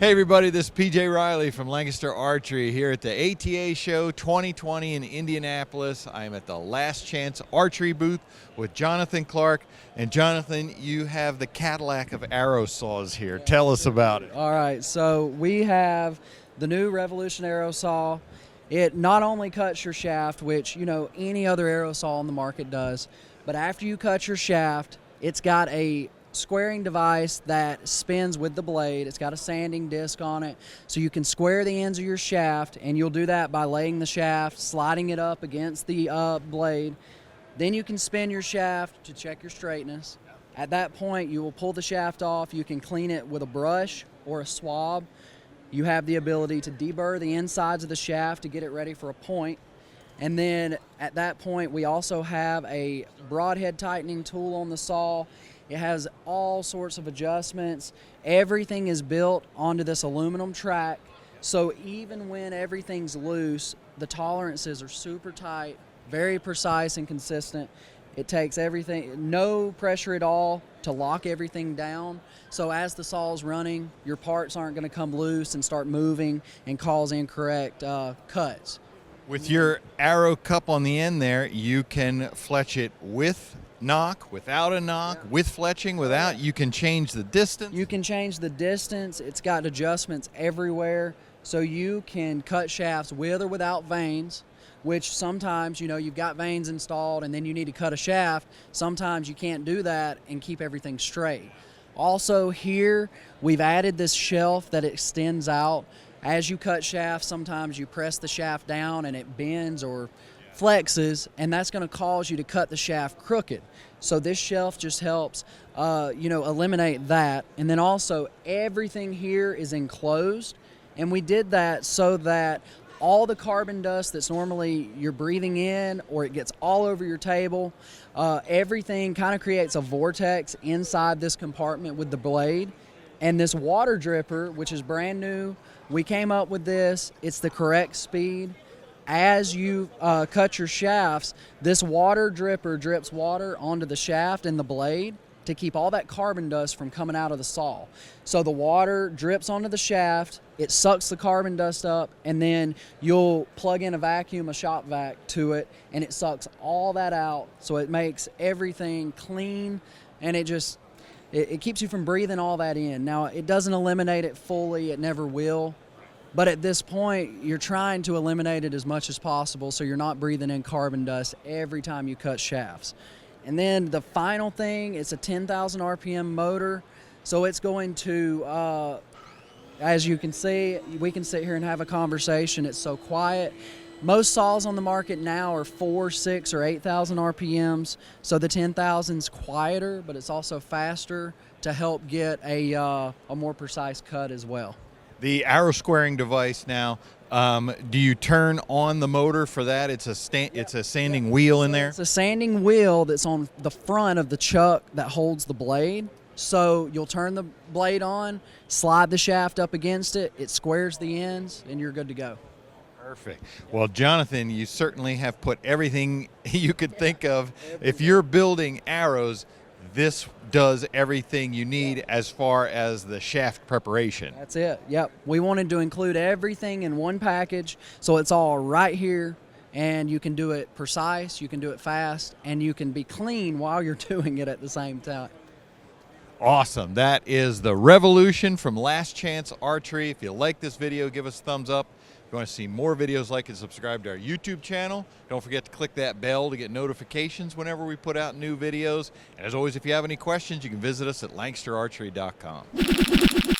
Hey everybody, this is PJ Riley from Lancaster Archery here at the ATA Show 2020 in Indianapolis. I am at the Last Chance Archery booth with Jonathan Clark. And Jonathan, you have the Cadillac of arrow saws here. Tell us about it. All right, so we have the new Revolution arrow saw. It not only cuts your shaft, which any other arrow saw on the market does, but after you cut your shaft, it's got a squaring device that spins with the blade. It's got a sanding disc on it, so you can square the ends of your shaft, and you'll do that by laying the shaft, sliding it up against the blade. Then you can spin your shaft to check your straightness. At that point, you will pull the shaft off. You can clean it with a brush or a swab. You have the ability to deburr the insides of the shaft to get it ready for a point. And then at that point, we also have a broadhead tightening tool on the saw. It has all sorts of adjustments. Everything is built onto this aluminum track, so even when everything's loose, the tolerances are super tight, very precise and consistent. It takes everything, no pressure at all to lock everything down. So as the saw's running, your parts aren't going to come loose and start moving and cause incorrect cuts. With your arrow cup on the end there, you can fletch it with knock, without a knock, with fletching, without. You can change the distance. You can change the distance. It's got adjustments everywhere, so you can cut shafts with or without vanes, which sometimes, you've got vanes installed and then you need to cut a shaft. Sometimes you can't do that and keep everything straight. Also here, we've added this shelf that extends out. As you cut shafts, sometimes you press the shaft down and it bends or flexes, and that's going to cause you to cut the shaft crooked. So this shelf just helps, eliminate that. And then also everything here is enclosed, and we did that so that all the carbon dust that's normally you're breathing in or it gets all over your table, everything kind of creates a vortex inside this compartment with the blade. And this water dripper, which is brand new, we came up with this. It's the correct speed. As you cut your shafts, this water dripper drips water onto the shaft and the blade to keep all that carbon dust from coming out of the saw. So the water drips onto the shaft, it sucks the carbon dust up, and then you'll plug in a vacuum, a shop vac to it, and it sucks all that out. So it makes everything clean, and it keeps you from breathing all that in. Now, it doesn't eliminate it fully, it never will. But at this point, you're trying to eliminate it as much as possible so you're not breathing in carbon dust every time you cut shafts. And then the final thing, it's a 10,000 RPM motor. So it's going to, as you can see, we can sit here and have a conversation. It's so quiet. Most saws on the market now are 4, 6, or 8,000 RPMs. So the 10,000's quieter, but it's also faster to help get a more precise cut as well. The arrow squaring device now, do you turn on the motor for that? It's a sanding wheel in there? It's a sanding wheel that's on the front of the chuck that holds the blade. So you'll turn the blade on, slide the shaft up against it, it squares the ends, and you're good to go. Perfect. Well, Jonathan, you certainly have put everything you could think of. If you're building arrows, this does everything you need as far as the shaft preparation. That's it. Yep. We wanted to include everything in one package, so it's all right here, and you can do it precise, you can do it fast, and you can be clean while you're doing it at the same time. Awesome. That is the Revolution from Last Chance Archery. If you like this video, give us a thumbs up. If you want to see more videos like it, subscribe to our YouTube channel. Don't forget to click that bell to get notifications whenever we put out new videos. And as always, if you have any questions, you can visit us at lancasterarchery.com.